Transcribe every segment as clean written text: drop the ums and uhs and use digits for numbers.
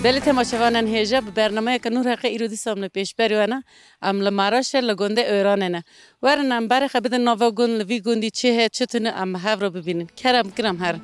دلی تماشاوانان هیجا به برنامه که نور حقی ایرودی سامن پیش بریوانه ام لماراش لگنده ایرانه ورنم برای خبید نوا گون لوی گوندی چه چطور ام هاو رو ببینین کرم هر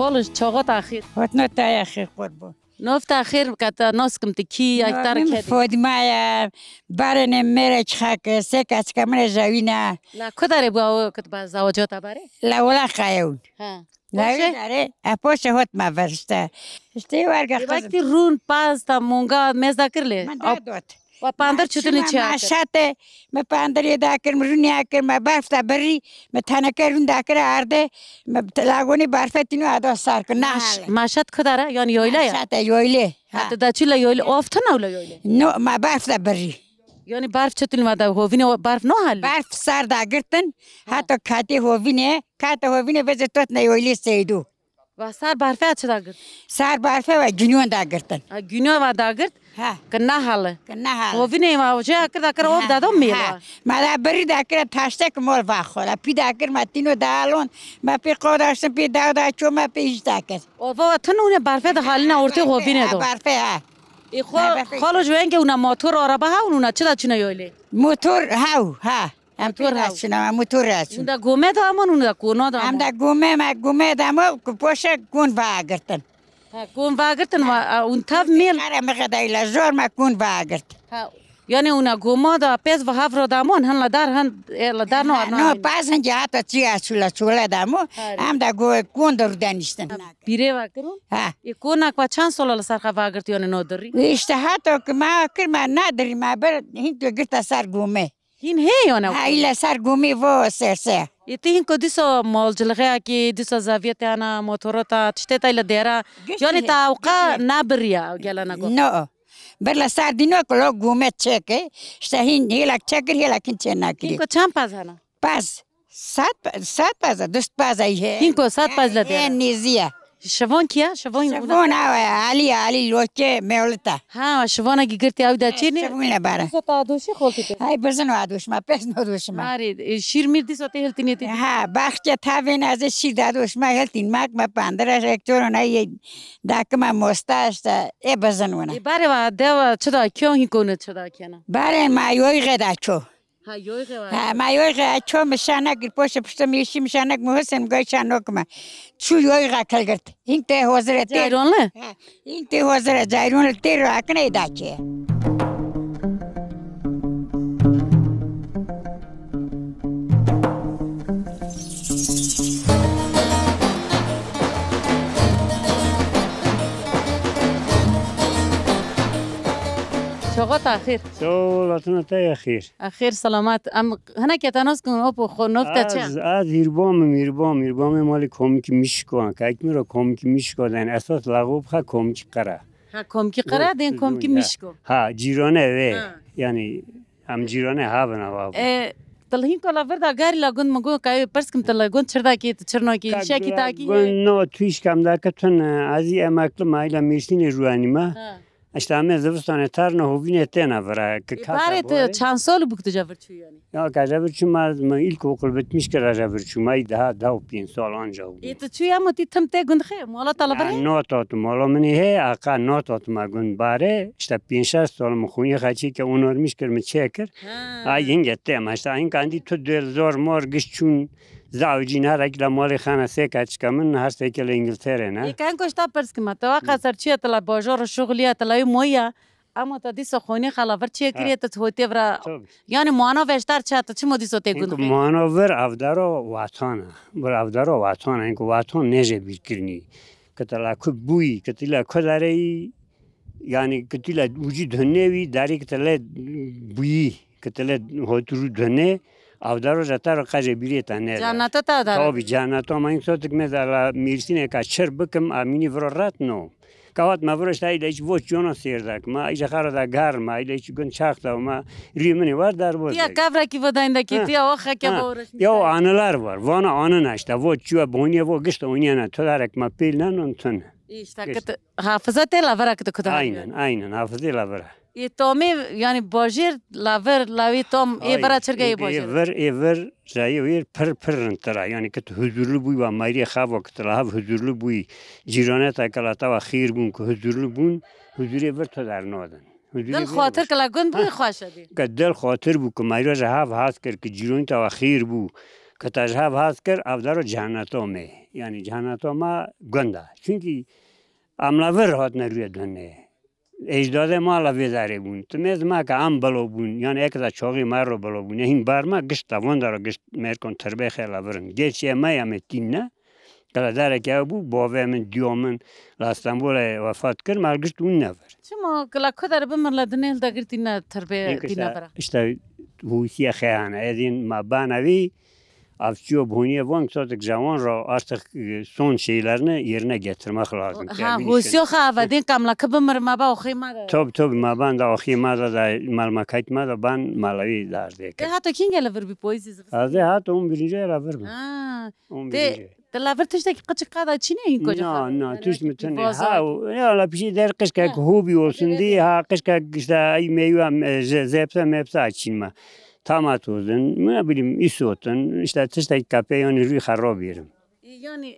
خالص چاقات آخر هاتنا تاخیر قربان نفت آخر کتا ناس کم تکی اکتر کدی فاطمه برن مرچ خاک سکس کمر جوینا لا کداره باو کت باز زواجات باره لا ولا خیون ها لا داره اپوش هات ما ورشته اشتی ورگه خزم وقتی رون پاستا مونگا مزدا کرله من داد و پاندر چطور نیچه ما شاته ما پاندری داکر مرونی آکر ما برف تا بری ما تنکرون داکر آرده ما لاغونی برفتینو آدو سر کن نه ماشات کداره یعنی یویله یا شاته یویله حتی دچیلا یویله آفتن اولا یویله نو ما برف تا بری یعنی برف چطور ما دا هوینه برف نه حل برف سر داگرتن حتی کاتی هوینه بذار توت نیویلی سیدو و سر برفه چه داگرد سر برفه و جنون داگرتن گونیا و داگرد ها که نه حاله نه ها هوینه ما وجه کرد آب دادم میلا ما دا بری داکر تاشته که مول واخوره پی داکر ما تینو دالون ما پی قداشتن پی دادا چو ما پی ایش داکر و تنونه برفه ده حالی نه ورته هوینه دو برفه ها خالو جوین که اونا موتور آرابه ها اونا چه دا چونه یویله موتور هاو ها موتور هاو چنا موتور هست اون دا گومه دا امون اون دا کونا دا هم دا گومه دامو پوشه گون واگرتن گون واگرتن و اون تاف میل کاره مقدایلا زور ما گون واگرت یعنی اونا گوما دا پیز و هاف رو دامون هن لدار نو پاس هنجا حتا چیا چولا دامو هم دا گون در دانشتن بیره واگرون ای کونک و چند سال سرخه واگرت یعنی نو داری ویشته حتا که ما کرما نداری ما بر هین تو گرتا سر گومه هین هی یعنی ایلا سر گومه و سر ایتی هین که دیسا مالجلغه که دیسا زاویت انا موتورتا تشته تایل دیرا یعنی تا اوقا نبریا گلا نگو نو برلا سر دینو کلو گومه چکه شتهین هیلک چکر هیلکین چه نکری هین که چند پاز هنا پاز سات پاز دوست پاز ایه هین که سات پاز لدیرا نیزیه شوان کیا شوان علی لوچه مولتا ها شوان اگه گرتی او دا چی نی شوان لباره تا دوشی خالتی های بزنو آدوش ما پس ندوش ما ماری شیر میر دیسا تی هلتی نیتی ها بخچه تاوین از شیر دادوش ما هلتین ماک ما پاندرش اکتورون ای داک ما مستاش تا ای بزنونه باره و دیو چدا کیون هی کنه چدا کینا باره ما یوی غدا چو ها یوی غدا ها ما یوی غدا چو مشانک پشت میشی مشانک محسن گای شانوک ما چو یوی غدا کلگرت این ته حاضر ته جایرون له این ته حاضر جایرون ته رو اکنه داچه چاقات آخر سوالاتنا تا آخر سلامت ام هنه که تناس کن آب خو نفته چه از ایربام مال کمک میشکن که اک میرا کمک میشکن اساس لغوب خا کمک قره ها کمکی قرار دین کمکی میشکو ها جیرانه و یعنی هم جیرانه ها بنا تلهین کلا وردا گاری لاگون مگو که پرس کم تلاگون چردا کی چرنا کی شکی تا کی نه تویش کم دا کتن ازی امکل مایلا میشتین روانی ما اشتامه زبستانه تر نه هوینه تنه ورا که باره چند سال بکت جبر چی یعنی یا که جبر چی ما ایلک اوکل بتمیش که جبر چی ما ده و 5 سال آنجا بود ایت چی هم تی تم ته گند خه مالا طلب ره نه تا مالا منی هی آقا نه تا ما گند باره اشتا 5 سال مخونی خاچی که اونور میش کرد چکر اینگه تم اشتا این کندی تو دلزار مارگش چون زاوجین هر اگه مال خانه سکچ کمن هر سکل انگلتره نه یکن کشتا پرس کم تو قصر چی تلا بازار شغلی تلا مویا اما تا دیس خونی خلاور چی کریه تا توتی ورا یعنی مانا وشتر چه تا چی مودی سوته گند مانا ور افدارا واتانه بر افدارا واتانه اینکه واتان نجه بیرکرنی کتلا که بوی کتلا کداری یعنی کتلا وجود هنوی داری کتلا بوی کتلا هوترو دنه افدارا جتا را قاجه بیریت نه جانتا تا داره آبی جانتا ما این صورت که مثلا میرسینه که چر بکم امینی ورا رات نو كوات ما فرش تاي ليش وش جونا سيردك ما إيش خارج دا گرم ما ليش كن شاخته وما ريمني وار دار بود تیا کبره کی وداینده کی تیا آخه که بورش یا آنلار var وانا آنه نشته و چوب بونیه و گشت اونیه نه تو دارک ما پیل نه تن işte kıt hafızat lavara kıt kıt. aynen hafızı lavara تومی یعنی باجر لاور لاوی توم ایورا چرگه باجر ایور جایی پر انترا یعنی که حضورلو بوی و ماری خواب وقت لاو حضورلو بوی جیرانه تا کلاتا و خیر بون که حضورلو بون حضوری ایور تو در نادن دل خاطر کلا گند بوی خواه شدی که دل خاطر بو که ماری جهاف هاست کرد که جیرانه تا و خیر بو که تا جهاف هاست کرد افدارو جهنتا می یعنی جهنتا ما گنده چونکی املاور هات نروی دنه اجداد ما لوی داره بون تمیز ما که ام بلو بون یعنی یک تا چاقی مر رو بلو بون این بار ما گشت توان داره گشت مرکن تربیه خیلی ورن گرچه ما هم تین نه کلا داره که بو باوی من دیامن لاستانبول وفات کرد مال گشت اون نور چما کلا کدر بمر لدنیل داگر تینا تربیه تینا برا işte husiye khayana edin ma banavi avçıyor buniye van satık zaman ra artık son şeylerini yerine getirmek lazım. Ha husiyo khavadin kamla kbmr ma ba khima. Tabii ma ben de khima da malmakayt ma da ben malavi derdi. Hatta kinge ver bir poeziz. Az hat 11. era ver. Ha. 11. تلاور تشتكي قد قاعدة تشيني إنكو جفا. نه توش متنه ها یا لا پیشی در قش که خوبی olsun ها قش که işte ay meyve zepse mepse açın ma. Tamat olsun ne bileyim isotun işte tiştek kape yani rüy harab yerim. Yani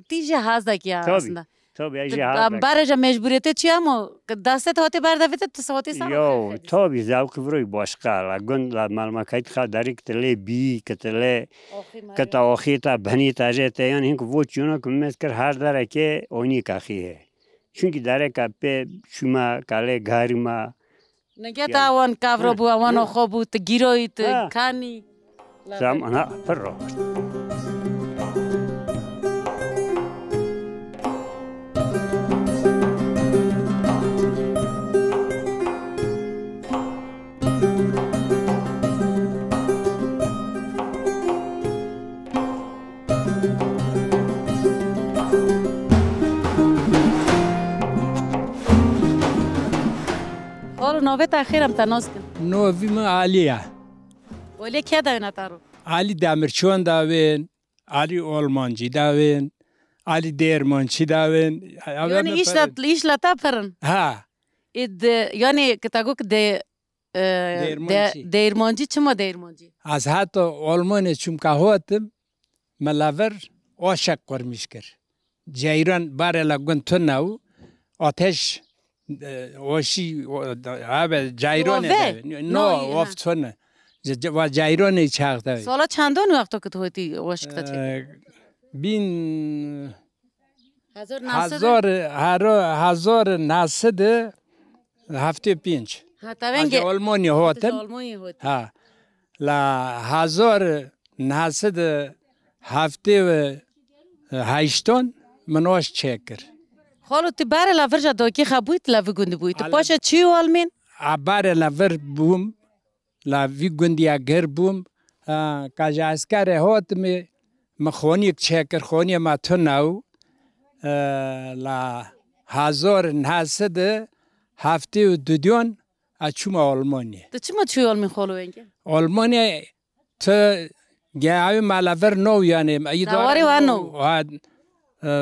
tije hazdak ya aslında. Tabii ay hazdak. Baraj'a mecburiyete çiyamo dastet hati bardavete tasavvati sana. Yo tabii zavk vroy başka la gund la malmakayt khadarik tele bi ketele kata okhita bani tajete yani hink vochuna kummesker her dare ke oni kahi çünkü dare kape şuma kale garima نگه آوان کاورو بو آوان خوبو تگیرویت کانی. زم آنها پر رو. نوبت آخرم تناس کن. نوبی ما عالیه. ولی کی داین تارو؟ علی دامرچون داوین، علی آلمانجی داوین، علی درمانچی داوین. یعنی ایش لطا پرن. ها. یعنی کتاگو که درمانچی چما درمانچی؟ از حتی آلمانی چون که هاتم ملاور عاشق کرمیش کرد. جایران باره لگن تو نو آتش واشی آب جایرانه نه وافتونه و جایرانه چاقته سالا چندان وقتا که تو هاتی واشکتا چه؟ بین 1975 از آلمانی هاتم ها لا 1978 منوش چکر خالو تی بار لافر جا کی خبویت لاوی گوندی بویت پاشه چی والمین؟ بار لافر بوم لاوی گوندی اگر بوم کاج اسکار هات می مخونی چکر خونی ما تو نو لا 1972 اچوم آلمانی تو چی ما چی آلمان خالو اینگه؟ آلمانی تو گاوی مالافر نو یعنی نواری و نو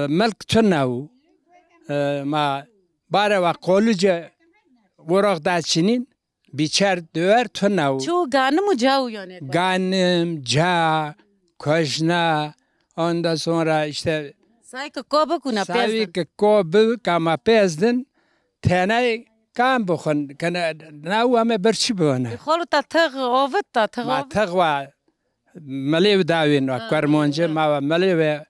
ملک تو نو ما باره و قولج ورق داشتین بیچار دور تو نو چو گانم و جاو یعنی گانم جا کشنا آندا sonra işte سعی که کوبه کنه سعی که کوبه کما پیزدن تنه کام بخون کنه نو همه برچی بونه خالو تا تغ آفت تا تغ ما تغ و ملیو داوین و کرمانجه ما ملیو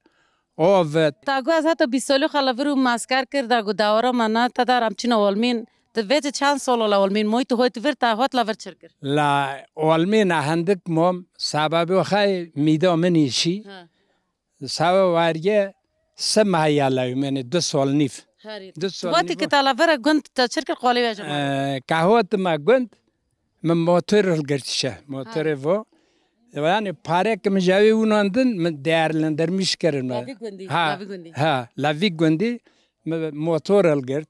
آفت تاگو از حتی 20 سالی خلاورو مسکر کرده گو داورا منه تا دارم چین آلمین تو ویت چند سال آلمین موی تو هایت ورد تا هات لاور چر کرد لا آلمین هندک مام سبب خای میدا منیشی سبب واریه سه ماهی لایو منه 2 سال نیف وقتی که تا لاور گند تا چر کرد قالی وجه که هات ما گند من موتور گرتشه موتور و یعنی پاره که مجاوی اوناندن من دیارلندر میش کردم لاوی گوندی ها لاوی گوندی موتور الگرد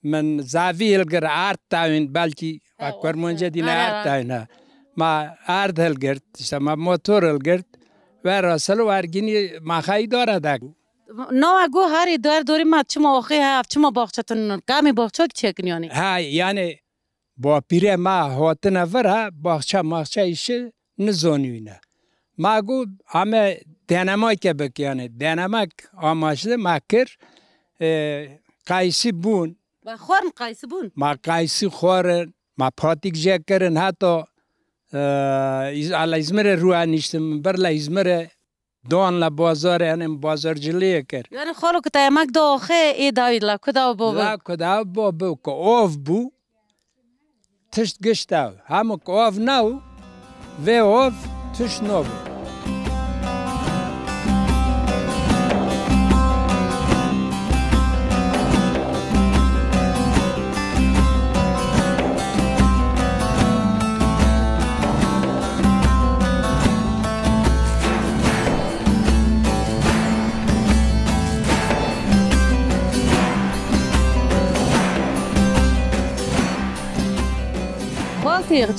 من زاوی الگر آرد تاوین بلکی اکبر منجه دینا آرد تاوین ما آرد الگرد ما موتور الگرد و راسل وارگینی ما خواهی داره دک نو اگو هری دوری ما چما آخی هفت چما باغچتون کامی باغچه که چکنیانی ها یعنی با پیره ما هات نفره باغچه ایشه نزونیونه ما گو همه دینامای که بکیانه دینامک آماشه ما کر قایسی بون و خورم قایسی بون ما قایسی خورن ما پاتیک جه کرن حتی علا ازمره روح نیشتم برلا ازمره دون لا بازار یعنی بازار جلیه کر یعنی خالو که تایمک دو آخه ای داوید لا کداو بابا لا کداو بابا که آف بو تشت گشتاو همه که آف ناو و آف تشت نو بو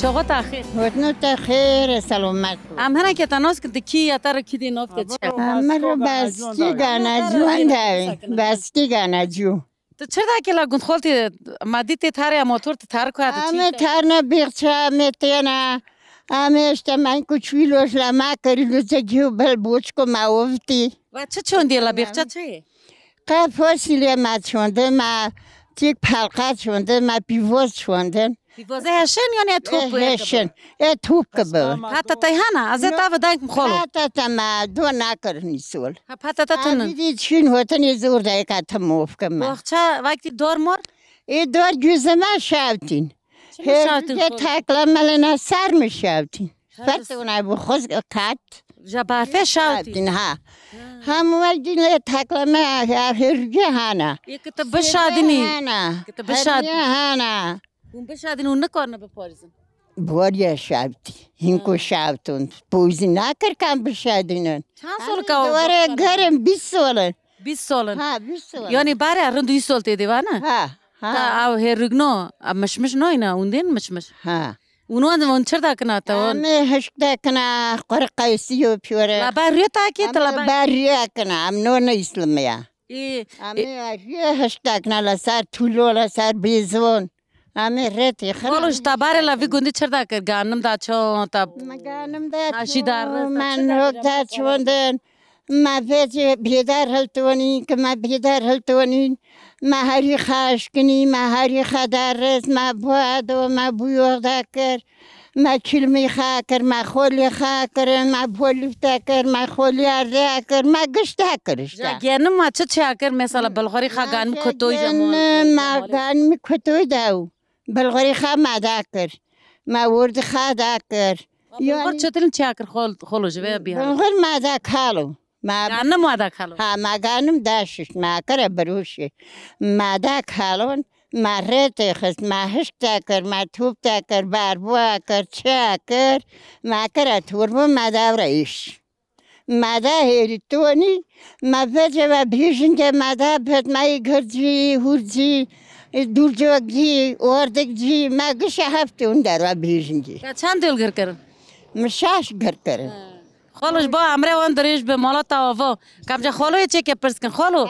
چاقا تاخیر ودنو تخیر سلامت امهنا که تناس که کی یا تر کی دی نفت چه امرو بسکی گانجوان داوی بسکی گانجو تو چرا که لاگوند خالتی مادی تاره موتور تار کو همه تارنا بیغچه متینا همه اشتمن کوچویلوش لما کریلو تگیو بل بوچکو ماوفتی و چه چوندی لا بیغچه چه قا فاصله ما چونده ما تیک پلقه چونده ما پیوز چونده بیوازه هشن یا نه توپ هشن توپ کبه حتی تایهانا از تا ودانک مخالو حتی تا دو نکرنی سول حتی تا تن دیدی چین هوتنی زور دای که تموف کم باغچه وقتی دور مر ای دور جوزه ما شاوتین هر تاکلا ملنا سر می شاوتین فتونه بخوز کات جبارفه شاوتین ها هم وقتی لی تاکلا ما هرگه هانا یک تو بشادنی که هانا اون بشادین اون نکارنه بپاریزن بوریا شابتی هینکو شابتون پوزی نکر کم بشادینن چند سال که دواره گرم 20 سالن 20 سالن ها 20 سالن یعنی باره ارن 2 سال تیدی وانه ها تا او هرگنو مشمش نو اینا اوندین مشمش ها اون چرا دکنا تا اون همه هشت دکنا قرقایسی و پیوره لبریه تا که همه بریه کنا هم نو نیسلمیا همه هشت دکنا لسر طولو لسر بیزون همه رتی خالوش تا باره لوی گوندی چرا دکر گانم دا چون تا مگانم دا ناشی دار من روک دا چوندن ما بیدار هلتونی که ما بیدار هلتونی ما هری خاش کنی ما هری خدار رس ما بود و ما بویوغ دا کر ما کلمی خواه کر ما خولی خواه کر ما بولی تا کر ما خولی آرده کر ما گشت دا کرش دا گرنم ما چه کر مثلا بلغاری خواه گانم کتوی جمال ما گانم کتوی داو بلغاری خواه ما دا کر ما ورد خواه دا کر بلغار چطورین چه کر خالو جوه بیار بلغار ما دا کالو گانم ما دا کالو ها ما گانم داشش ما کر بروشه ما دا کالون ما ریت خست ما هشت کر ما توپ کر باربوا کر چه کر ما کر توربو ما دا رئیش ما دا هیری تونی ما بجه و بیشن که ما دا بد ما گرجی هورجی دورجوگی اردگی ما گشه هفتون در و بیشن جی چند دل گر کر مشاش گر کر خالوش با امره وان دریش به مالا تاوا کم جا خالو چه که پرس کن خالو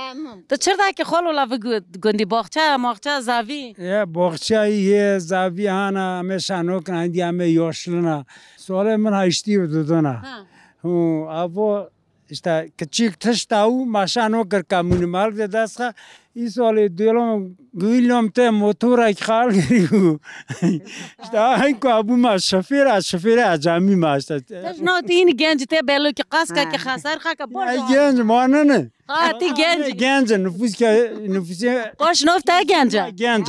تو چرا که خالو لاو گندی باغچه ماغچه زاوی یه باغچه یه زاوی هانا همه شانو کندی همه یاشلنا سوال من هشتی و دودونا اوا işte küçük tıştavu maşano kır kamuni de dasha isole diyorum gülüm te motora khal giriu işte hangi abu ma şoför acami ma işte no tin genç te bello ki qaska ki khasar kha ka bol genç manane ha ti genç nüfus qoş nofta genç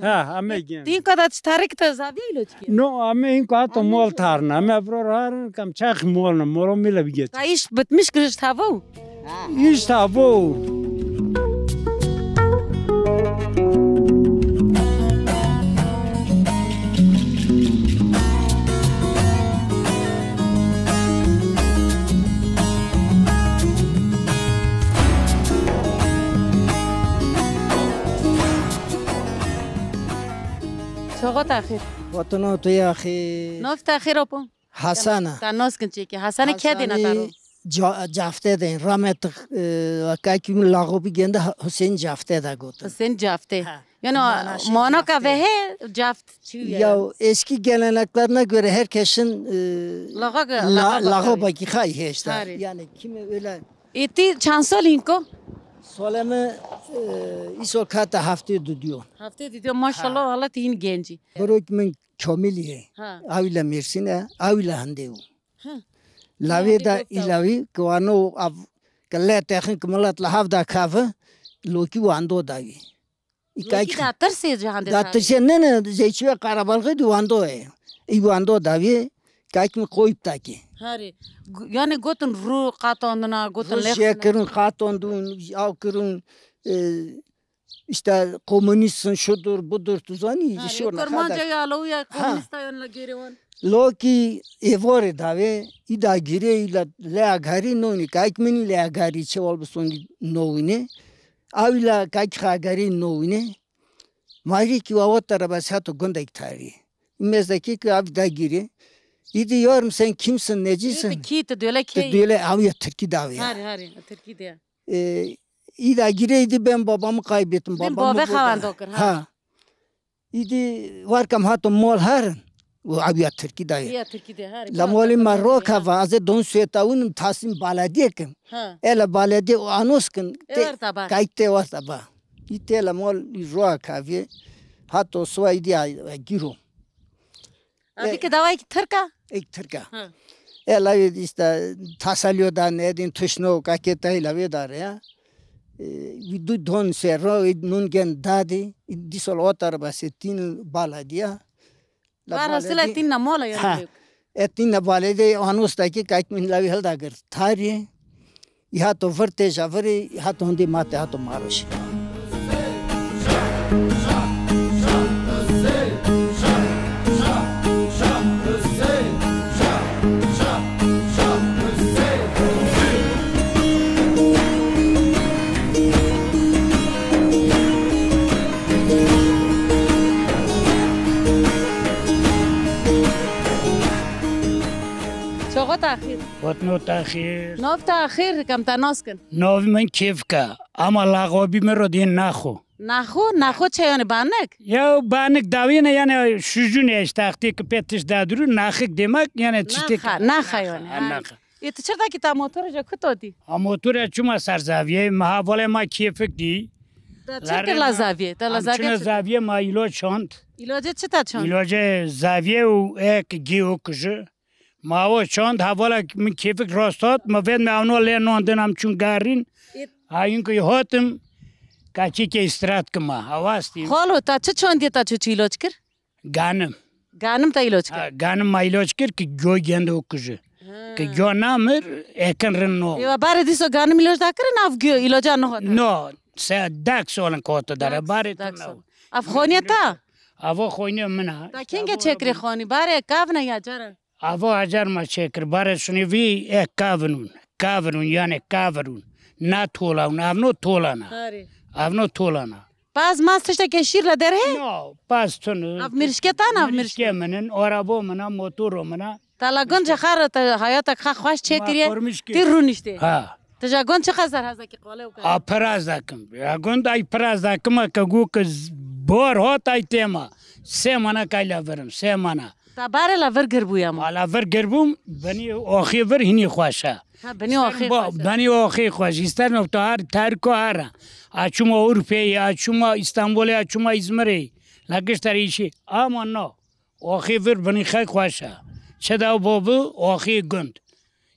ha ama genç tin kadar tarik te zavilo ki no ama in ka to mol tarna ama brorar kam çak mol mila biget ta iş bitmiş kırış tavo iş tavo چاقات اخیر وطنو توی اخی نفت اخیر اپو حسنه تناس کن چی که حسن که دینا تارو جفته دین رامت که لاغوبی گنده حسین جفته دا گوت حسین جفته یعنی مانا که وه جفت چی یا eski geleneklerine göre herkesin lağobaki kay işte. Yani kimi öyle ایتی چند سال اینکو Solemi isol kata haftaya duruyor. هفته دیدی ماشاءالله حالت این گنجی Borok min kamiliye. Ha. Avila Mersine, avila Handeu. Lavi da ilavi kwano av kalle tekhin kmalat lahavda kave loki wando davi. کی داتر سی جهان Da tşenne ne zeçve karabalgı wando e. I wando davi kayk mi koyup taki. هاری یعنی گوتن رو قطعاندنا گوتن لخ Şekerin katondun, avkırın işte komünistsin şudur budur tuzani şuna کرمانجا kadar. یا لویا کمونیستا یون لگیرون Loki evore dave ida gire ila lea gari noni kayk min lea gari çeval busoni noine avila kayk gari noine mari ki avotara basato gonda iktari mezdeki ki avda gire idi yorum sen kimsin necisin کی تو دوله کی diyle avya Türkiye dave هاری هاری ترکی ده İda gireydi ben babamı kaybettim. Ben Babamı baba burada- havanda okur, ha. Ha. İdi varkam hato mol harın. O abiya Türkiye dayı. یا ترکی ده هاری La moli Marokka vaze don suetavunun tasim baladiyekim. ها Ela baladiye o anoskin. Evet, tabii. Kayte var taba. İte la mol roa kavi. Hato soa idi giro. ابی که دوایی که ترکا Ek Türka. ها Ela işte tasalyodan edin tuşno kaketayla vedar ya. Vidu don serro nun gen dadi disol otar basetin baladia. بار حاصل تین نمولا Ha. یعنی Etin balade anustaki kayk min lavi halda gar. Tari. Ya to verte javri ya to hondi mate ya to marosh. چاقات اخیر وطنو تاخیر نفت اخیر کم تناس کن ناوی من کیف که اما لاغوبی من رو دین نخو نخو چه یعنی بانک یا بانک داوینه یعنی شجون اشتاقتی که پیتش دادرو نخک دیمک یعنی چیتی که نخ یعنی نخ ایت چرا کی تا موتور جا کتودی موتور چما سرزاویه محاوله ما کیفک دی چه کلا زاویه تا همچنه زاویه زاویه ما ایلو چاند ایلاجه چه تا چون ایلوجه زاویه و ایک گیو کجه ماو چاند حواله من کیفک راستاد ما وید می اونو لینوندنم چون گارین این که هاتم کچی که استرات کما هواستیم خالو تا چه چوندی تا چه ایلاج کر گانم گانم تا ایلاج کر گانم ما ایلاج کر که گو گنده و کجه که گو نامر اکن رنو ایوا بار دیسو گانم ایلاج دا کر ناف گیو ایلاج نه هات نو سه دک سولن کوتا داره باری تو نو افغانی تا اوه خوینه منه تا کینگه چکری خانی باره کاف نه یا جره اوه اجر ما چکر باره شنی وی ایک کاونون یعنی کاورون نه طولان اونو طولانه هاری اونو طولانه باز ماستش تا کشیر لدره نو پس تون اف مرشکه تا نه مرشکه مرشکه منن آرابو منه موتورو منه تا گنج خار تا حیات خ خوش چکریه فرمش که. تی رونشته ها تا جا گنج خزر هزا کی قاله وکړه پراز دکم اگوند ای پراز دکم که گو که بار هات ای تیما سه مانا کایلا برم سه مانا تا بار لا ور گربویم حالا ور گربوم بنی آخی ور هینی خوشه ها بنی اخی بنی آخی خوش استرن تو هر ترکو هر اچوما اروپایی اچوما استانبولی اچوما ازمری لگش تریشی اما نه آخی ور بنی خی خوشه چه داو بابو آخی گند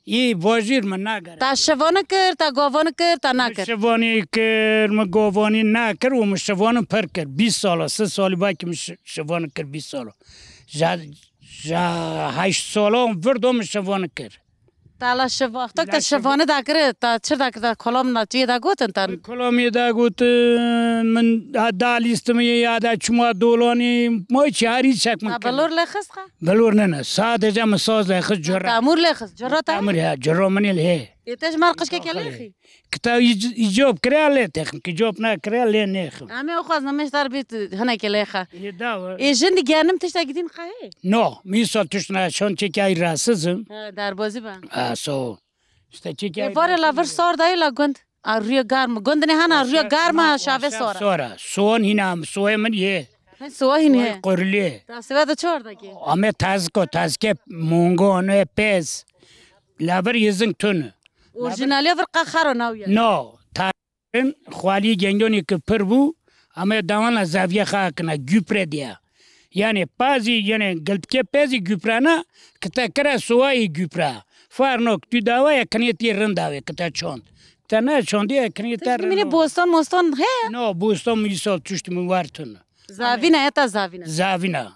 ای واجیر من نگره تا شوانه کر تا گاوانه کر تا نکر شوانی کر مگوانی نکر و مشوانم پر کر 20 ساله 3 سالی باید که مشوانم کر 20 ساله جا 8 ساله وردم مشوانم کر تا لا شوا تا شوانه دا کر تا چه دا کر کلام نا چی دا گوتن تا کلامی دا گوت من دا لیستم یادا چما دولانی ما چاری چک من بلور لخس خا بلور نه ساده جام ساز لخ جرا تامور لخس جرا تا امر ها جرا منی له ایتش مرقش که کلیخی کتا ایجاب کریا لی تخم که جاب نکریا لی نیخم همه او خواست نمیش در بیت هنه کلیخه یه داور ای جندی گرنم تشتا گیدین خواهی نه میسال توش نه چون چه که ای راسزم در بازی با سو استا چه که ای واره لور سار دایی لگند روی گرم گند نه هنه روی گرم شاوه ساره سورا سون هینم سوه من یه سواهی نه قرلی تاسوه دا چور دا که همه تازکه مونگونه پیز لبر یزنگ تونه اورجینالی ور خارو ناویه نه تارن خوالی گنجونی که پر بو همه دوان زاویه خواه کنه گوپره دیا یعنی پازی یعنی گلبکه پیزی گوپره نه که تا کرا سوایی گوپره فارنوک تو داوه کنی تی رند داوه که تا چوند تا نه چوندی کنی تا تش میبینی بوستان مستان هه نه بوستان میسال توشت موارتونه زاوینه ایتا زاوینه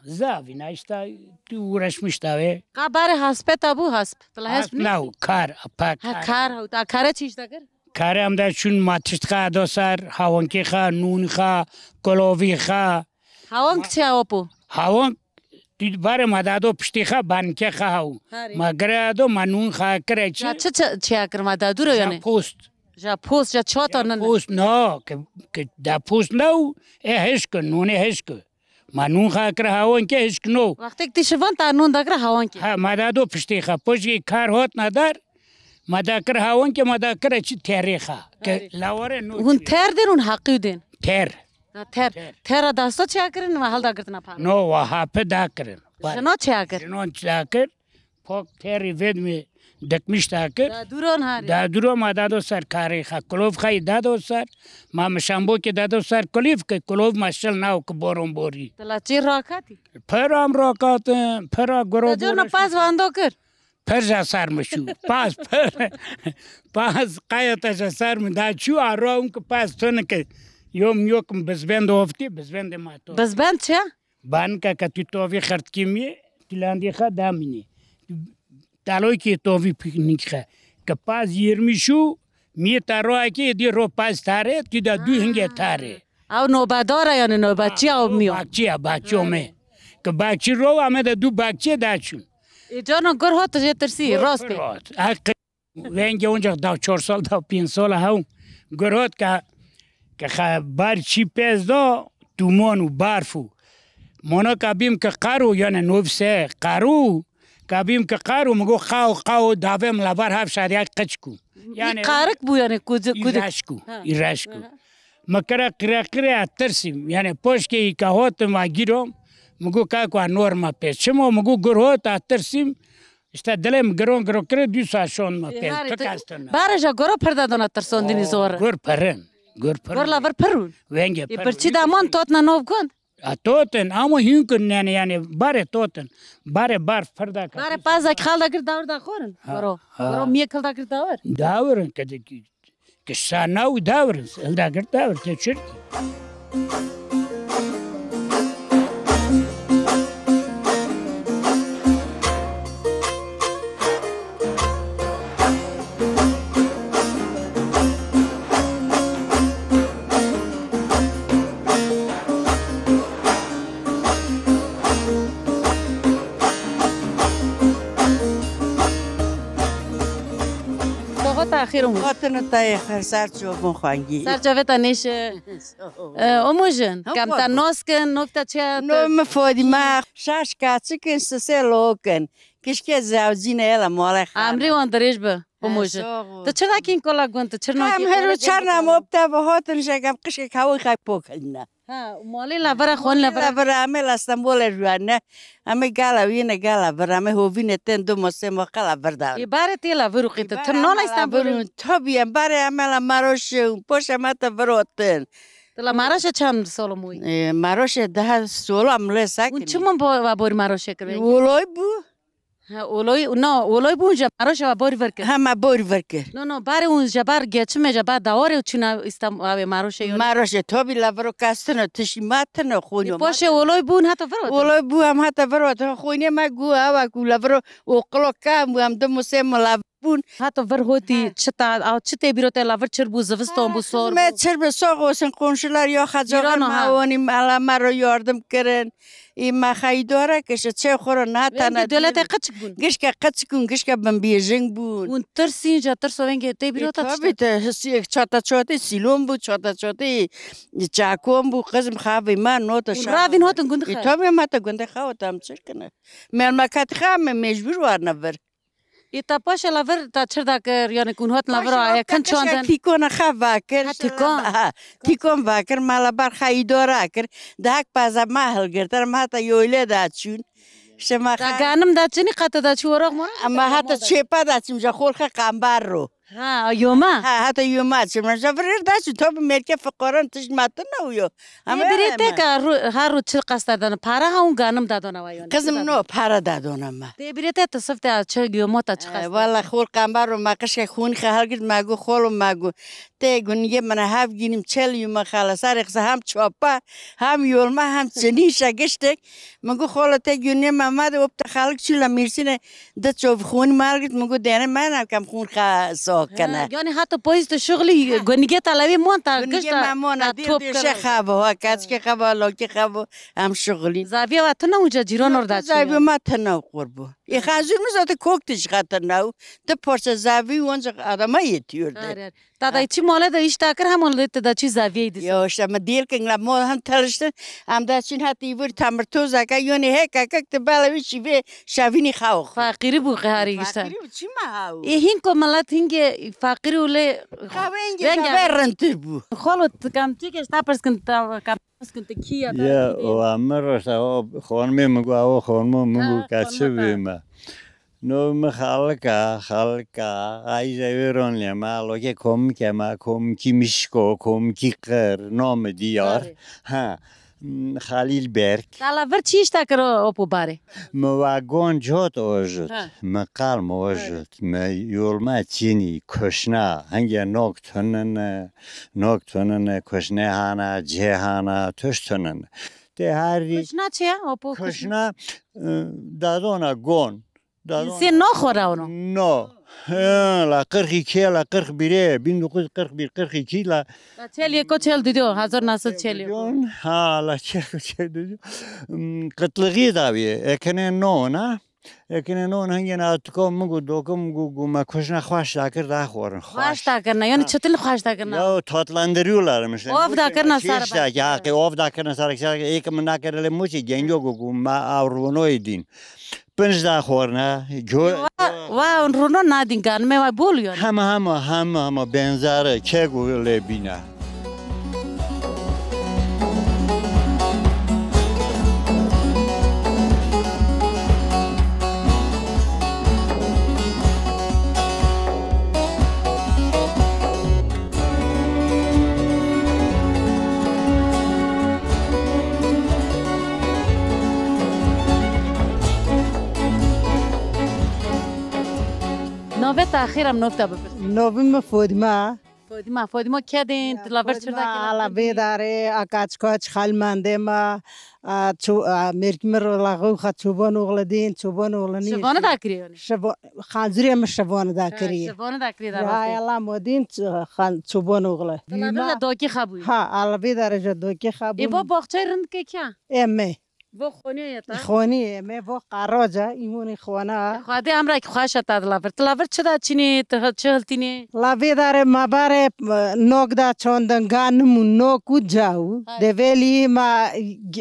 زاوینه اشتا تو ورش مشتاوه قبر حسب تابو حسب تلا حسب نی نه کار اپا کار هاو تا کاره چیش دا کر کار هم دا چون ماتشت خواه دو سر هاونکی خواه نون خواه کلووی خواه هاون چه آپو هاون تو بار مدادو پشتی خواه بانکه خواه مگر دو منون خواه کرده چه چه اکر ما دادو رو یعنی پوست جا پوست جا چوتا نن پوست نه که دا پوست نو هشک نونه هشک منون خواه کرده هاون که هشک نو وقتی که تیشوان تا نون دا کر هاون که مدادو پشتی خواه پشتی کار هات ندار مداکر هاون که مداکر چی تیری خواه که لاوره نو هون تر دین هون حقیو دین تیر تر داستا چه اکرین و حال دا کرتنا پا نو و هاپه دا کرن شنو چه اکر جنون چه کر پاک تیری وید می دکمیش تا کر دادوران هاری دادورو ما دادو سر کاری خواه کلوف خواهی دادو سر ما مشامبو که دادو سر کلیف که کلوف مشل ناو که بورون بوری تلا چی راکاتی پرام راکاتن پرا گرو جو نا بورش پاس واندو کر پر جا سر مشو پاس قایتش سر من دا چو آراون که پاس تونه که یوکم بزبند افتی بزبند ما تو بس بند چه؟ بانکا که تو توفی خرد کمیه تلاندی خواه دامینی تالوی که توفی پیکنیک خواه که پاس یرمیشو می تارو که دی رو پاس تاره تی دا دو هنگه تاره او نوبداره یعنی نوبچی او میو باکچی اومه که باکچی رو همه دا دو باکچی داشون جانا گر ها تجه ترسی راست پی ونگه اونجا دا 4 سال دا 5 سال هم گرهات که بار چی پیز دا تومان و برفو مانا کبیم که قارو یعنی نوفسه قارو کبیم که قارو مگو قاو داویم لبر هف شاید قچ کو یعنی قارک بو یعنی ایرشکو مکره قره ترسیم یعنی پوش که ای که هات ما گیرم مگو که نورما پیش چما مگو گرهات ترسیم işte dilem gron kre 2 saat şon ma pe takastın. Baraja goro perdadona tersondini zor. Gor peren. Gor laver perun. Venge. I perci da mon tot na novgond. A toten ama hünkün yani bare toten. Bare ferda ka. Bare paza khalda gir davr da khorin. Goro mie khalda gir davr. Davrın ki sanav davrın. Elda gir davr te çirki. تأخیرم خاطر تأخیر سر چوبون خانگی سر جوه تنیش اموجن کم تا ناس کن نکتا چه نو مفادی ما شش کچی کن سه لوکن کشکی زوجینه الا ماله خانه امری وان دریش به اموجن تو چرا کین کلا گونت چرا هم هرو چرنم ابتا به هاتن شکم کشکی کهوی خای پوکلنه مالی لبر خون لبر همه استانبول روانه همه گالاوینه گالابر همه هوینه تن دو مسه مقالا بردار ایباره لبر قیت تم نان استانبول تابیم باره همه ماروش پوش مات بروتن تلا ماروش چند سال موی ماروش 10 سال عمله ساکن اون چمون با باری ماروش کرد ولای بو ولای بونجا ماروش و باری ورکر همه باری ورکر نه باری اونجا بار گچمه جا بعد داوره چون استام ماروش ماروش تابی لبرو کاستن تشی ماتن خونی باشه ولای بون حتی فرود ولای بو هم حتی فرود خونی ما گو هوا گو لبرو اوقلو کام هم دو مسه ملاب بون حتی ور هوتی چه تبیروته لور چر بو زوستان بو سار من چرا به ساق حسین قنشلر یا خجاقر معاونی مرا یاردم کردن این مخایی داره کشه چه خورا نه تنه دولت قچک بون گشکه قچکون گشکه بم بیجنگ بون اون ترسی جا ترسو ونگه تبیروته تابیت چاتا سیلون بود چاتا چاکوم بود قزم خوابی من نوتا شد راوین هاتون گنده خواهد تابی ما تا گنده خواهدم چه کنه من مکت خواه من مجبور وار نبر ایتا پاش لور تا چر داکر یعنی کن هات لور آیا کن چاندن تیکون خواه واکر تیکون واکر مالا بر خواهی داره کر داک پازا محل گرتر ما تا یویله داد چون شما دا گانم دا چنی قطع دا چی ورق مورا اما حتی چپا داد چون جا خورخه قنبر رو یوما حتی یوما چون من جفریر داد چون تو بمیرکه فقران تش ماتن نویو بریته که هر رو چه قصد دادن پاره ها اون گانم دادن وایون قزم نو پاره دادونم ما بریته تصفته چه یوما تا چه قصد والا خور قنبر رو مقش که خون خهل گرد مگو خولو مگو ته گونیه من هف گینیم چل یوما خلاص رقص هم چوپا هم یولما هم چنیش گشتک مگو خولو ته گونیه محمد و خلق چیلا میرسینه ده چوب خون مالگرد مگو دینه من کم خون خا کنه یعنی حتی پایست شغلی گونیگه طلبی مونتا گونیگه ممونه دیر شه خوابه ها کچ که خوابه لاکی خوابه هم شغلی زاویه و تنه اونجا جیران ارده چی زاویه ما تنه قربو ای خازور میزاده کوکتش خطر نو ده پرس زاویه اونجا آدم های تیورده دادای چی ماله دا ایش تاکر همون لیت دا چی زاویه دیست یوش اما دیل کنگلا مال هم تلشتن هم دا چین حتی ایور تمرتو زکا یونی هکا کک تبالا ویشی وی شاوینی خواخ فقیری بو قهاری گشتن فقیری چی ما هاو هین کو ملت هینگه فقیری ولی خواه برنتر بو خالو کم چیکش تاپرس کن تا کم کن تا کیا یا و امر خانم مگو مگو کچه بیمه نو خالقا عايزة يرون لي ما لوكي كم كي مشكو كم كي قر نام ديار ها خلیل برگ تلاور چیش تاکر اپو باره مواگون جات آجد مقال موجد یولما چینی کشنا هنگه نوک کشنه هانا جه هانا توش تنن ده هری کشنا چیه اپو کشنا دادونا گون سی نخوره اونو نه لا قرخی کی لا قرخ بیره 1941 قرخی کی لا چل یکو چل دیدو 1940 ها لا چل دیدو قتلگی داویه اکنه نو نه اکنه نو هنگی ناتکم مگو دوکم گو ما کشنا خواش داکر دا خورن خواش داکر نه یعنی چطور خواش داکر نه یا تاتلاندریوlar مثلا اوف داکر نه سر چیش داکر که اوف داکر نه سر یک من داکر له موچی گنجو گو ما اورونوی دین پنج دا خورنه و رونو ندین گان می بول یعنی همه بنزاره چه گو لبینه نوبه تأخیرم نفته بپرس نوبه فاطمه که دین تلاور چرا علاوه داره اکاچ خال منده ما مرکمر لاغو خد چوبان اغلدین چوبان اغلنی شبانه داکری خانزوری هم شبانه داکری شبانه داکری در رای الله مدین چوبان اغله تلاور داکی خبوی ها علاوه داره جا داکی خبوی ای با باغچه رند که کیا امه و خونی تا خونی امه و قراجه ایمون خونه خواده امرا که خواهش تلاور چه دا چینی چه هلتینی لاوی داره مباره نوک دا چوندن گانمون نوکو جاو دویلی ما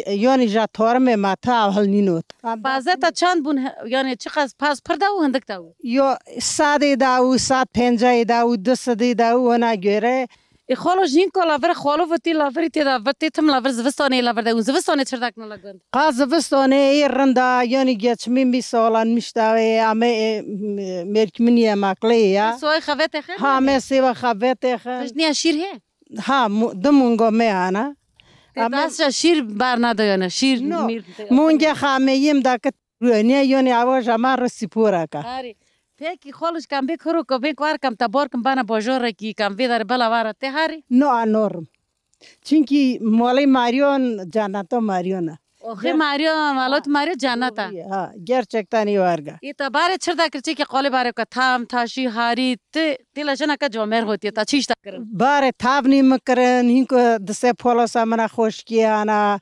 یعنی جا تورم ما تا اول نینوت بازه تا چند بون یعنی چقدر پاس پرده و هندک داو یا ساده داو ساد پنجه داو دسته داو و نگیره خالو جین کو لاور خالو وتی لاور تی دا وتی تم لاور زوستانه لاور دا زوستانه چردک نه لگند قاز زوستانه ایرندا یعنی گچمی می سالان میشتاوی امه مرکمنی ماکلیا سوی خوات خیر ها مسی خوات خیر تجنی شیر ہے ها دمونگو میانا داس شیر بار ندایانه شیر مونگه خامیم دا که یعنی آواز ما رسیپورا کا پeki خالش کم بکرو که بکوار کم تبار کم بنا باجوره کی کم ویدار بلا واره ته هری نو انورم چونکی مالی ماریون جاناتو ماریونه آخه ماریا مالات ماریا جنتا ها gerçekten varga ایتا باره چرا کرچی که قالی باره که تام تاشی هاری تیلا جنا که جامر होती है تا چیش تا کرن باره تاب نیم کرن هینکو دسته پولاسا منا خوشکی انا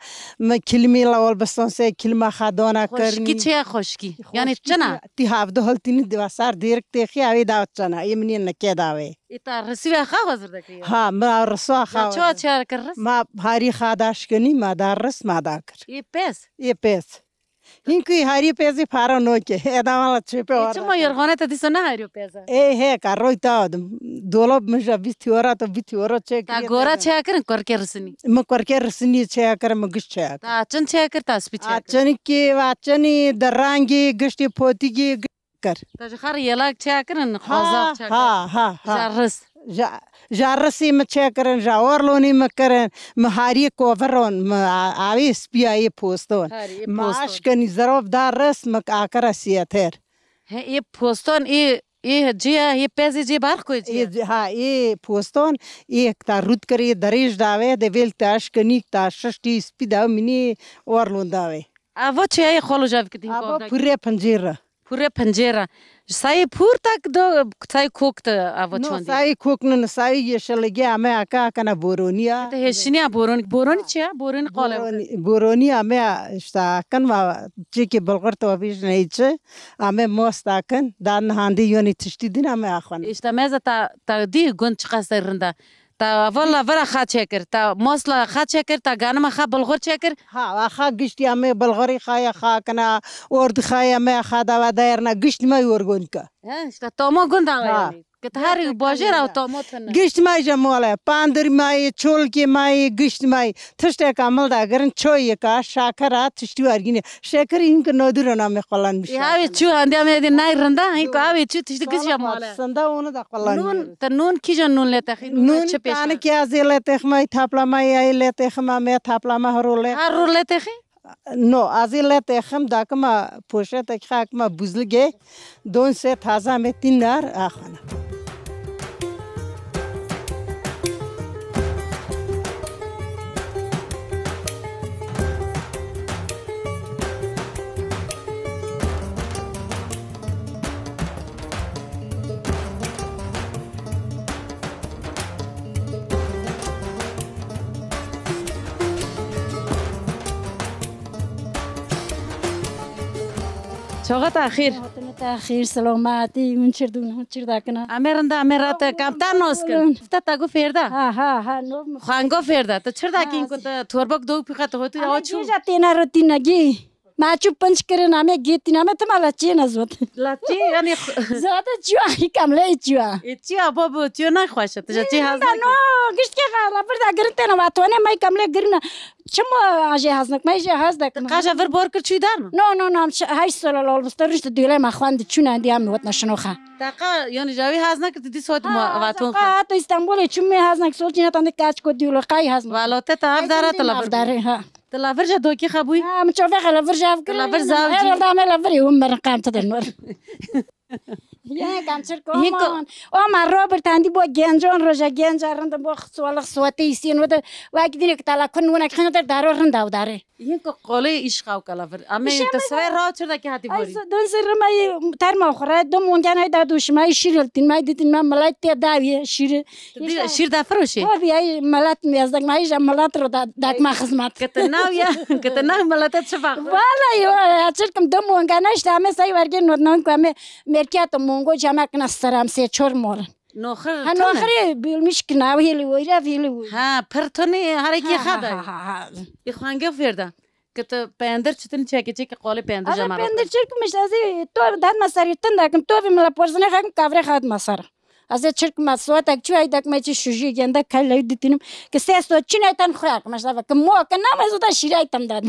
کلمی لاول بستان سه کلمه خدانا کرنی خوشکی چه خوشکی یعنی چنا تی هفته هل تینی دواسار دیرک تخی اوی داوت چنا یمنی نکه داوی ایتا رسیو خا حاضر دکی ها ما رسوا خا چوا چه کر رس ما هاری خاداش کنی ما درس ما داکر ای پس یه پس هینکوی هاری پیزی پارا نوکه ادامه چپه وارد چما یرغانه تا دیسو نه هریو پیزا ای کاروی تا دولاب مجا بیتیورا تو بیتیورا چه تا گورا چه کرن کرکه رسنی ما کرکه رسنی چه کرم گش چه تا چن چه کر تا سپی چه اچنی کی واچنی درانگی گشتی پوتیگی کر تا خر یلاک چه کرن خوازاق چه ها جرس جارسی مچه کرن جاورلونی مکرن مهاری کوورون ما آویس بیایی پوستون ماش کنی ضرب دار رس مک آکر سیاتر ای پوستون ای جیا ای پیزی جی بار کوی جی ها ای پوستون ای تا رود کری دریش داوه د ویل تاش کنی تا ششتی سپی دا منی ورلون داوه اوا چه ای خالو جاو کدین اوا پوره پنجره پوره پنجره سای پور تک دو سای کوکت اوا چوندی سای کوکنن سای یشلگی امه اکا کنا بورونیا ته هشنیا بورونی چه بورونی قاله بورونی امه اشتا کن ما چیکی بلغر تو بیش نیچه امه موستا کن دان هاندی یونی تشتی دین امه اخوان اشتمازه تا دی گون چقاس رنده تا والا ورا خا چکر تا موسلا خا چکر تا گانم خا بلغور چکر ها خا گشتی امه بلغری خا خا کنا اورد خا امه خا دا دایرنا گشت ما یورگون کا اشتا تومو گوندا که هر باجر او تومو تن گشت ما جماله پاندر مای چول کی مای گشت مای تشته کامل دا گرن چوی کا شاکرا تشتی ورگینه شکر این که نادر نام خلان میشه یا چو اندی امه دی نای رنده این کا وی چو تشتی گش جماله سندا اون دا خلان نون تا نون کی جن نون لته نون تان کی از لته خمای تھاپلا مای ای لته خما می تھاپلا ما رولے هر رولته خی نو از لته خم دا کما پوشه تک خاک ما بوزلگه دون سه تازه می تینار اخوانه چقدر تاخیر تاخیر سلامتی من چردون چرداکنه امرنده امرات کمتر نوس کن فتا تاگو فردا ها خانگو فردا تو چردا کین کو تو توربک دو پیخت هوتی آچو تینا رو تینگی ماچو پنچ کرن همه گیتین همه تمالا چی نزود لاچی یعنی زاده چیو کامله چیو چی بابا چیو نه خواسته تو چی هست نو گشت که خاله بردا گرنته نو واتونه مای کامله گرنه چما اجی هزنک مای اجی هزدک قاجا ور بار کر چی دارن نو هاي سال لول مسترشت دیله ما خواند چون اندی هم وات نشنوخه دقا یعنی جاوی هزنک دی صوت واتون دقا تو استانبول چون می هزنک سول چینه تند کاچ کو دیول قای هزن والوته تا داره تلافر داره ها تلافر جا دوکی خبوی ها مچوفه خلافر جاف کر تلافر زاوجی دامه لافری هم مرقام تدنور یه گانچر کمان ما روبرت اندی با گنجان روزا گنجارند با سوالق سواتی سین ود واقعی دینه که تلا کنونه که خنده دارو رنده داره این که قاله ایشقاو کلافر اما تصویر را چرا که هاتی باری دون سر مای ترما خوره دو مونگان های دادوش مای شیرلتین مای دیدین من ملایت داویه شیر دفروشی او بیای ملات میازدک مای جا ملات رو داک ما خدمت کتناو یا کتناو ملاتت شفاق والا اچر کم دو مونگان هاش دامه سای ورگه نون که همه مرکیات مونگو جمع کنه سرام سه چور مورن نوخر نوخری بیل میش کنه ویلی ویرا ویلی ها پرتونی هرکی خدا یخوانگه فردا که تو پندر چطوری چه که قاله پندر جمع رو پندر چه کمیش ازی تو داد مساریتن دکم تو بیملا پرزنه خواهم کابره خواهد مسار از چرک مسوات اکچو ای دک مچ شوجی گنده کلی دیدیم که سه سو چی نیتن خواه کمش داد که مو که نام از اون شیرای تام داد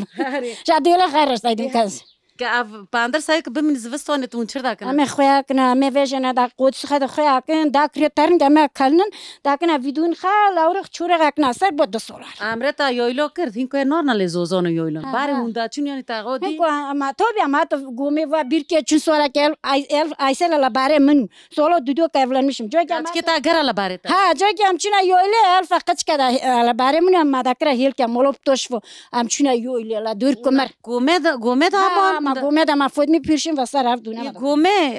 شادیلا خیرش دادیم کس که پاندر سایه که بمین زوستانه تون چرا داکنه همه خویا کنه همه ویژن دا قدس خدا خویا کن دا کریترن همه کلنن دا کنه ویدون خال اورخ چوره کنه سر بود $2 امرتا یایلو کرد هین که نار نله زوزانو یایلو باره اوندا چون یعنی تاقودی هین که اما تو بیا ما تو گومی و بیر که چون سوال که ایسل لا باره من سوالو دو کارلن میشم جای که که تا گر لا باره تا ها جای که همچین یایله الف قچ کده لا باره من هم دکره هیل که مولوب توش و همچین یایله لا دور کمر گومه دا ما گومه دا ما فود می پیرشیم و سر رفت دونه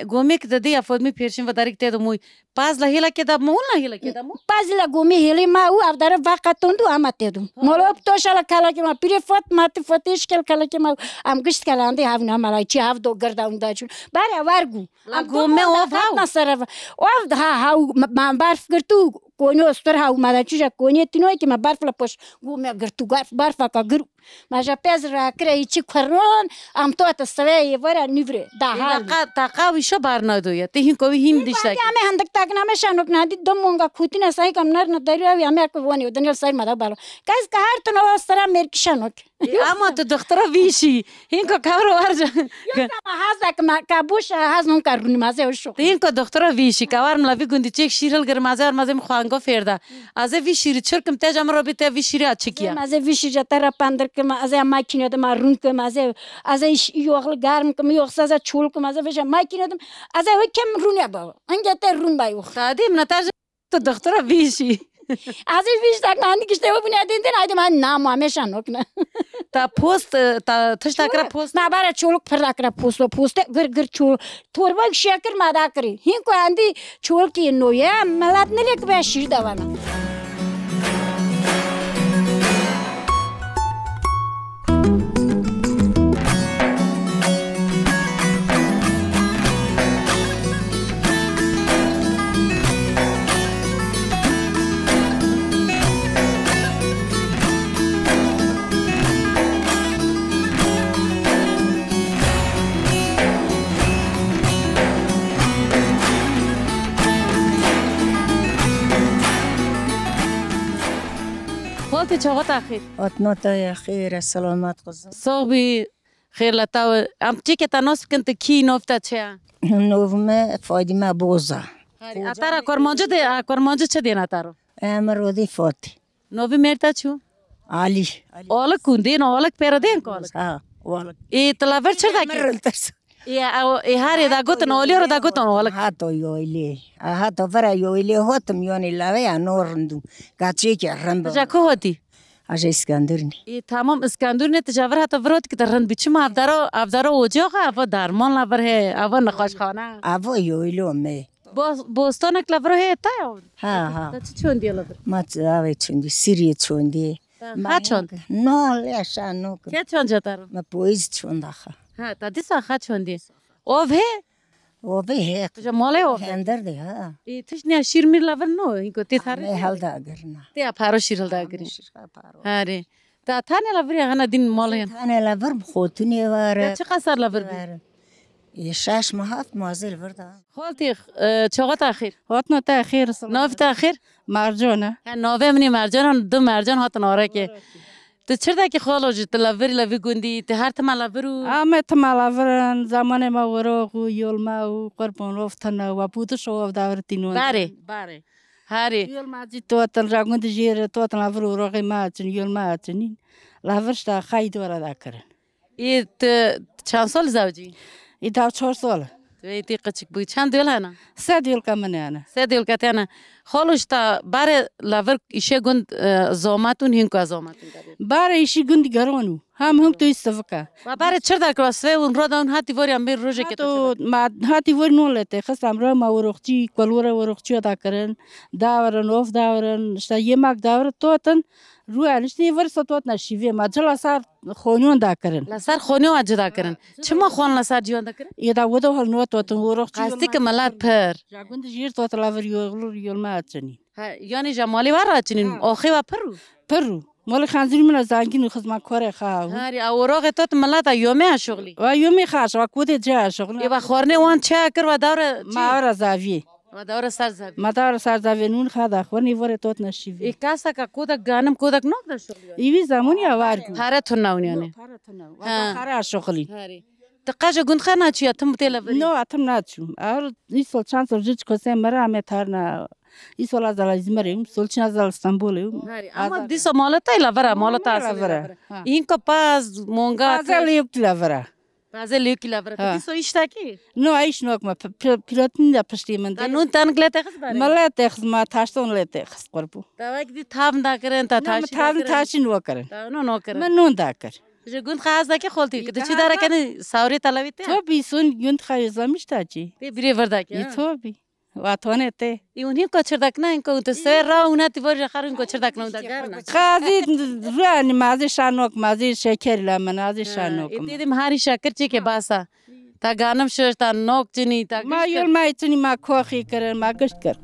گومه که دادی افاد می پیرشیم و داریک تیدو موی پاز لا هیلا که دا مون لا هیلا که دا مون پاز لا گومه هیلی ما او افدار وقت توندو اما تیدو مولوب توش لا کلا که ما پیری فوت ما تی فوتش کلا که ما ام گشت کلا اندی هاو ناملا چی هاو دو گردا اوندا چون باره وارگو گومه او هاو نصر او ها هاو ما برف گرتو کنی استر هاو ما چیزا کنی تینوی که ما برف لا پوش گومه گرتو برف کا گرو ما جا پز را کری چی کرون ام تو تسوی ورا نیوره دا حال تا قاوی شو بار ندویه تی هین کوی هیم دیشتا که همه هندک تاک نامه شانوک ندی دم مونگا خوتی نسایی کم نر نداری و همه اکو وانی و دنیل سای مدا بالو کاز که هر تنو استرا مرکی شانوک اما تو دخترا ویشی هین کو کارو ورجا یا ما هازا که ما کابوش هاز نون کارونی مازه وشو هین کو دخترا ویشی کار ملوی گوندی چک شیرل گر مازه مازه مخوانگو فردا از وی شیر چرکم تجام رو بیت وی شیر اچکیا مازه وی شیر جتر پاندر که مازه ماکینه دم رون که مازه از یوغل گرم که یوغ سازا چول که مازه وش ماکینه دم از وی کم رونه با انگه تر رون بایو خادم نتاج تو دخترا ویشی از ویش تک نانی کشته و بنیاد این دن ایده من نام همیشه نکنه تا پوست تا تش تکرا پوست ما برای چولک پر تکرا پوست گر چول تورباک شکر مادا کری هین کو اندی چولکی نویا ملات نلیک به شیر دوانا خالتي چاقات اخیر اتناتا خیر سلامت قزم صاحبی خیر لطاو ام چی که تناسب کنت کی نوفتا چه نوفمه فاطمه بوزا اتارا کارمانجو چه دین اتارو امرودی فاتی نوفی مرتا چو علی اولک کندین اولک پیردین کالک ها اولک ای تلاور چه داکی ای هاری دا گوتن اولی رو دا گوتن اولک هاتو یویلی هاتو فرا یویلی هاتم یونی لاوی نورندو گاچی که رند تجا کو هاتی اجا اسکندرنی ای تمام اسکندر نه تجاور هات ورات که رند بیچم افدارو اوجاخه اوا درمان لبر ہے اوا نخاش خانه اوا یویلو می بوستان کلبر ہے تا ها چی چوندی لبر ما اوی چوندی سری چوندی ها چوند نه لشانو که چوند جاتارو ما پویز چوندخه ها تا دیسا ها چوندی اوه اوه تجا ماله اوه اندر دی ها ای تش نه شیر میر لبر نو اینکو تی تاره می هل دا گرنا تی اپارو شیرل دا گری هاری تا تانه لبری هنه دین ماله تانه لبر خوتونی واره چه قصر لبر بی شش ماهات مازل ورده خالتي چاقات اخیر هاتنا تا خیر ناف تا اخیر مرجانه ناوه منی مرجان دو مرجان هاتن آره که تو چرا که خالو جت لوی گوندی ته هر تما لورو آمه تمالورن زمان ما ورو یول ما و قربان رفتن و بود شو داورتینو باره هاری یول ما جی تو تن راگوند جیر تو تن لورو روغی ما چن یول ما چنین لورش تا خاید ورا دا کرن ای چند سال زوجی ای تا 4 سال تی قچک بوی چند دیل هنه 3 دیل کمنه انا 3 دیل کتیانه خالوش تا باره لور ایشه گوند زامتون هینکو زامتون باره ایشی گوند گرانو هم تو استفکا و باره چرا در کلاس اون رو داون هاتی وری امیر روزه که تو ما هاتی وری نولته خستم را ما ورخچی کلوره ورخچی ادا کرن داورن اوف داورن شتا yemek داور توتن رو انشتی ورس توت نشیوه ما جلا سر خونیون دا کرن لسر خونیون اجدا کرن چما خون لسر جیون دا کرن یدا ودو هل نو توتن ورخچی قصدی که ملت پر جاگوند جیر توت لاور یول ما اچنی یعنی جمالی ور اچنین آخی و پرو مال خنزیری من زنگین خدمت کار خواهم. هری اوراق توت ملت یومه شغلی. و یومه خواهش و کودی جا شغلی. و خورنه وان چه کر و داره. ما زاویه. و داره سر زاویه. ما داره سر زاویه نون خدا خورنی وره توت نشیوی. ای کاسا که کودک گانم کودک نک شغلی. ایوی زمانی آوارگو. هره تو نونیانه. هره تو نو. و هره شغلی. هری. تقاجا گند خانه چی اتم تیلا بری نه اتم نچوم این سال چند سال جد کسی مرا همه ترنا این سال از الازمریم سال چند از استانبولیم اما دیسا مالت ایلا ورا مالت اصلا این که پاز مونگا از لیوک لورا پاز لیوک لورا دیسا ایشتا کی نه ایش نوک ما پیلوتین دا پشتی من نون تانگ لته خس باری ملا تخس ما تاشتون لته خس قربو تا وقت دی تام دا کرن تا تاشین وکرن نو کرن من نون دا کر گند خاز دا کی خولتی که چی داره کنی ساوری تلاویته تو بیسون گند خاز زمیشتا چی تی بری وردا کی تو بی واتونه ته اونی کو چردک نه اینکو تو سر را اونها تی ور خارن کو چردک نه دا گرنا خازی روانی مازی شانوک مازی شکر لمن مازی شانوک ایتی دی مهاری شکر چی که باسا تا گانم شش تا نوک چنی تا ما یول ما ایتونی ما کوخی کرن ما گشت کر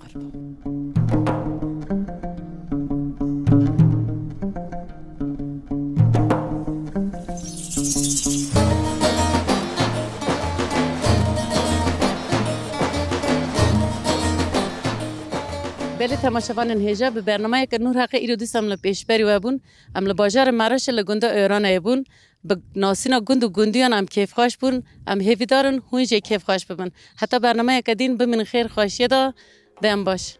بله تماشاوان هجا به برنامه که نور حق ایرو دیسم لپیش بری و بون ام لباجار مرش لگنده ایران ایبون به ناسینا گند و گندیان ام کیف خوش بون ام هیویدارن هونجه کیف خوش ببن حتی برنامه که دین بمن خیر خوشیه دا دم باش